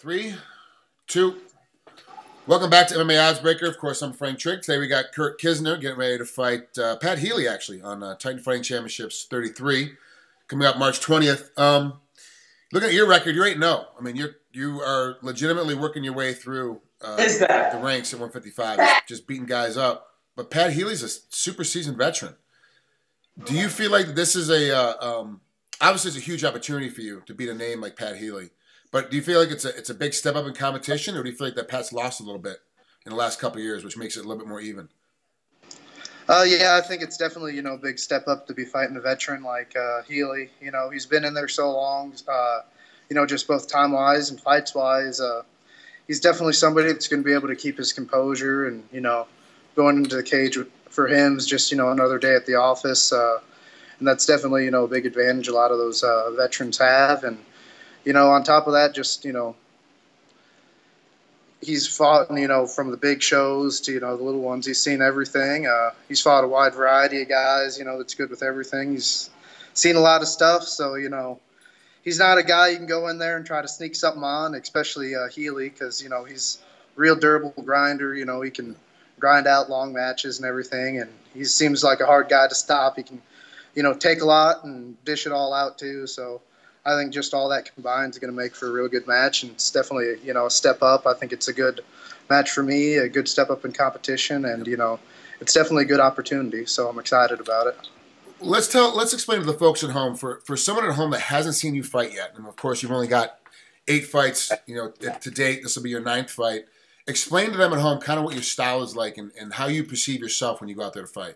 Three, two. Welcome back to MMAOddsBreaker. Of course, I'm Frank Trigg. Today we got Kurt Kinser getting ready to fight Pat Healy, actually, on Titan Fighting Championships 33, coming up March 20th. Looking at your record, you're 8-0. I mean, you are legitimately working your way through the ranks at 155, just beating guys up. But Pat Healy's a super seasoned veteran. Do you feel like this is obviously it's a huge opportunity for you to beat a name like Pat Healy? But do you feel like it's a big step up in competition, or do you feel like that Pat's lost a little bit in the last couple of years, which makes it a little bit more even? Yeah, I think it's definitely, a big step up to be fighting a veteran like Healy. He's been in there so long, just both time-wise and fights-wise. He's definitely somebody that's going to be able to keep his composure and, going into the cage for him is just, another day at the office. And that's definitely, a big advantage a lot of those veterans have. And, on top of that, just, he's fought, from the big shows to, the little ones. He's seen everything. He's fought a wide variety of guys, that's good with everything. He's seen a lot of stuff. So, he's not a guy you can go in there and try to sneak something on, especially Healy, because, he's a real durable grinder. He can grind out long matches and everything. And he seems like a hard guy to stop. He can, take a lot and dish it all out too. So I think just all that combined is going to make for a real good match, and it's definitely, a step up. I think it's a good match for me, a good step up in competition, and, it's definitely a good opportunity, so I'm excited about it. Let's explain to the folks at home, for someone at home that hasn't seen you fight yet, and of course you've only got 8 fights, to date. This will be your 9th fight. Explain to them at home kind of what your style is like and how you perceive yourself when you go out there to fight.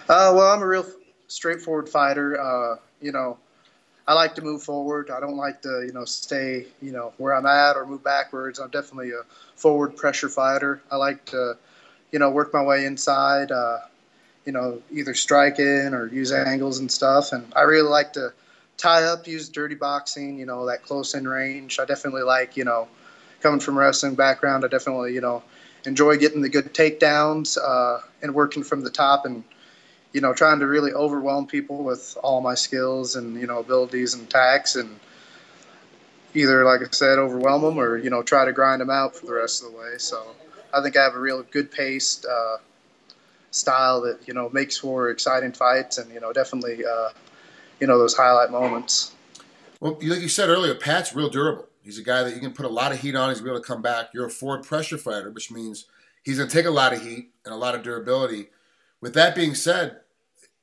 Well, I'm a real straightforward fighter. I like to move forward. I don't like to, stay, where I'm at or move backwards. I'm definitely a forward pressure fighter. I like to, work my way inside, either strike in or use angles and stuff. And I really like to tie up, use dirty boxing, that close in range. I definitely like, coming from a wrestling background, I definitely, enjoy getting the good takedowns and working from the top and, trying to really overwhelm people with all my skills and, abilities and attacks, and either, like I said, overwhelm them or, try to grind them out for the rest of the way. So I think I have a real good paced style that, makes for exciting fights and, definitely, those highlight moments. Well, like you said earlier, Pat's real durable. He's a guy that you can put a lot of heat on. He's going to be able to come back. You're a forward pressure fighter, which means he's going to take a lot of heat and a lot of durability. With that being said,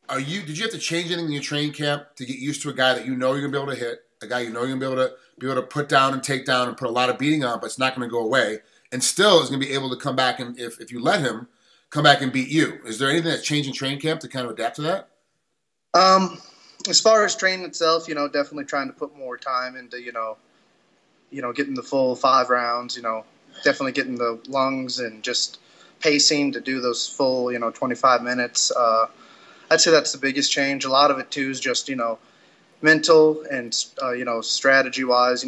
did you have to change anything in your training camp to get used to a guy that you're going to be able to hit, a guy you're going to be able to put down and take down and put a lot of beating on, but it's not going to go away, and still is going to be able to come back and, if you let him, come back and beat you? Is there anything that's changed in training camp to kind of adapt to that? As far as training itself, definitely trying to put more time into, getting the full 5 rounds, definitely getting the lungs and just pacing to do those full, 25 minutes. I'd say that's the biggest change. A lot of it too is just, mental and, strategy-wise.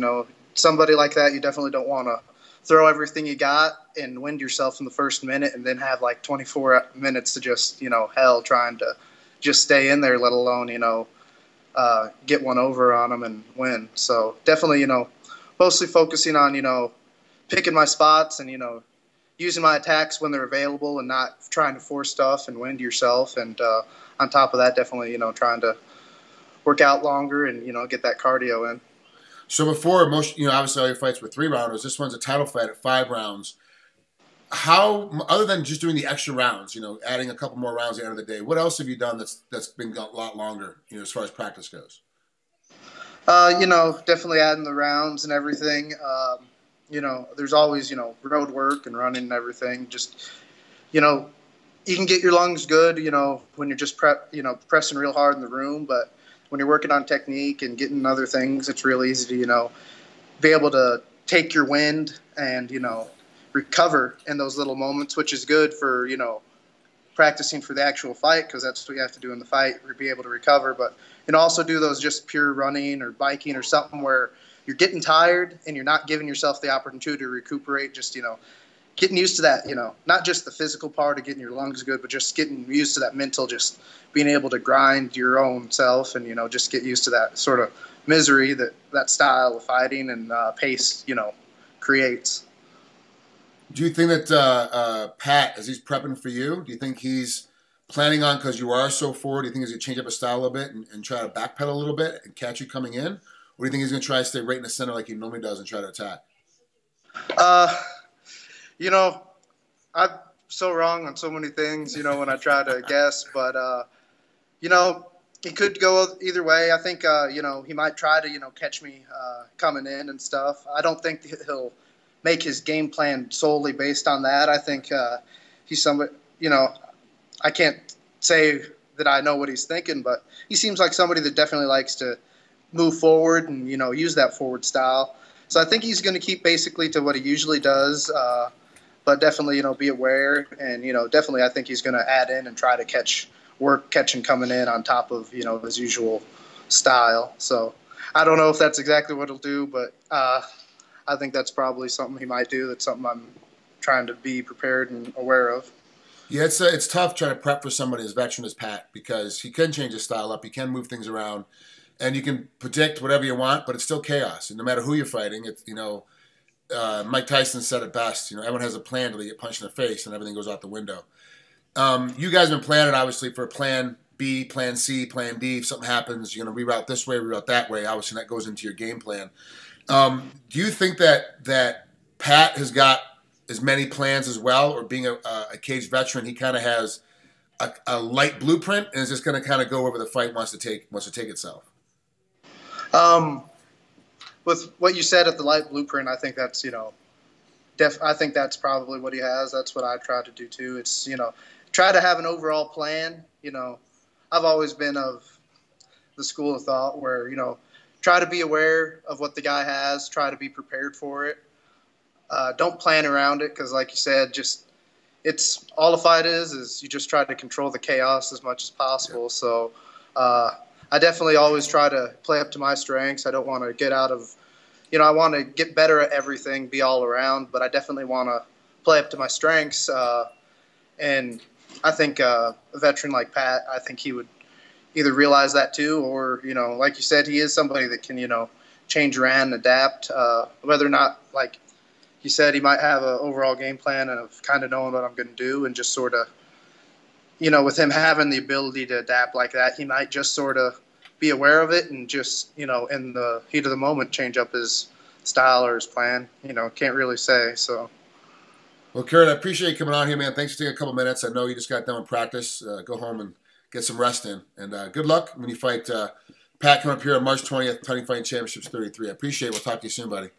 Somebody like that, you definitely don't want to throw everything you got and wind yourself in the first minute and then have like 24 minutes to just, hell trying to just stay in there, let alone, get one over on them and win. So definitely, mostly focusing on, picking my spots and, using my attacks when they're available and not trying to force stuff and wind yourself. And on top of that, definitely, trying to work out longer and, get that cardio in. So before, obviously all your fights were 3-rounders. This one's a title fight at 5 rounds. How, other than just doing the extra rounds, adding a couple more rounds at the end of the day, what else have you done that's been a lot longer, as far as practice goes? Definitely adding the rounds and everything. There's always, road work and running and everything. Just, you can get your lungs good, when you're just pressing real hard in the room. But when you're working on technique and getting other things, it's real easy to, be able to take your wind and, recover in those little moments, which is good for, practicing for the actual fight, because that's what you have to do in the fight, be able to recover. But, also do those just pure running or biking or something where you're getting tired and you're not giving yourself the opportunity to recuperate, just, getting used to that, not just the physical part of getting your lungs good, but just getting used to that mental, just being able to grind your own self and, just get used to that sort of misery, that style of fighting and pace, creates. Do you think that Pat, as he's prepping for you, do you think he's planning on, because you are so forward, do you think he's going to change up his style a little bit and try to backpedal a little bit and catch you coming in? Or do you think he's going to try to stay right in the center like he normally does and try to attack? You know, I'm so wrong on so many things, you know, when I try to guess. But, you know, it could go either way. I think, you know, he might try to, you know, catch me coming in and stuff. I don't think he'll make his game plan solely based on that. I think he's somebody, you know, I can't say that I know what he's thinking, but he seems like somebody that definitely likes to move forward and, you know, use that forward style. So I think he's going to keep basically to what he usually does, but definitely, you know, be aware. And, you know, definitely I think he's going to add in and try to catching coming in on top of, you know, his usual style. So I don't know if that's exactly what he'll do, but I think that's probably something he might do. That's something I'm trying to be prepared and aware of. Yeah, it's tough trying to prep for somebody as veteran as Pat, because he can change his style up, he can move things around, and you can predict whatever you want, but it's still chaos. And no matter who you're fighting, it's, you know, Mike Tyson said it best. You know, everyone has a plan until they get punched in the face, and everything goes out the window. You guys have been planning, obviously, for Plan B, Plan C, Plan D. If something happens, you're going to reroute this way, reroute that way. Obviously, that goes into your game plan. Do you think that Pat has got as many plans as well, or being a cage veteran, he kind of has a light blueprint and is just going to kind of go wherever the fight wants to take itself? With what you said at the light blueprint, I think that's, you know, I think that's probably what he has. That's what I try to do too. It's, you know, try to have an overall plan. You know, I've always been of the school of thought where, you know, try to be aware of what the guy has, try to be prepared for it. Don't plan around it, because like you said, just it's all a fight is you just try to control the chaos as much as possible. Yeah. So I definitely always try to play up to my strengths. I don't want to get out of, you know, I want to get better at everything, be all around, but I definitely want to play up to my strengths. And I think a veteran like Pat, I think he would either realize that too, or, you know, like you said, he is somebody that can, you know, change around and adapt, whether or not, like he said, he might have an overall game plan and of kind of knowing what I'm going to do, and just sort of, you know, with him having the ability to adapt like that, he might just sort of be aware of it and just, you know, in the heat of the moment, change up his style or his plan. You know, can't really say. So. Well, Kurt, I appreciate you coming on here, man. Thanks for taking a couple minutes. I know you just got done with practice. Go home and get some rest in. And good luck when you fight Pat coming up here on March 20th, Fighting Championships 33. I appreciate it. We'll talk to you soon, buddy.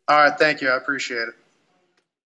All right. Thank you. I appreciate it.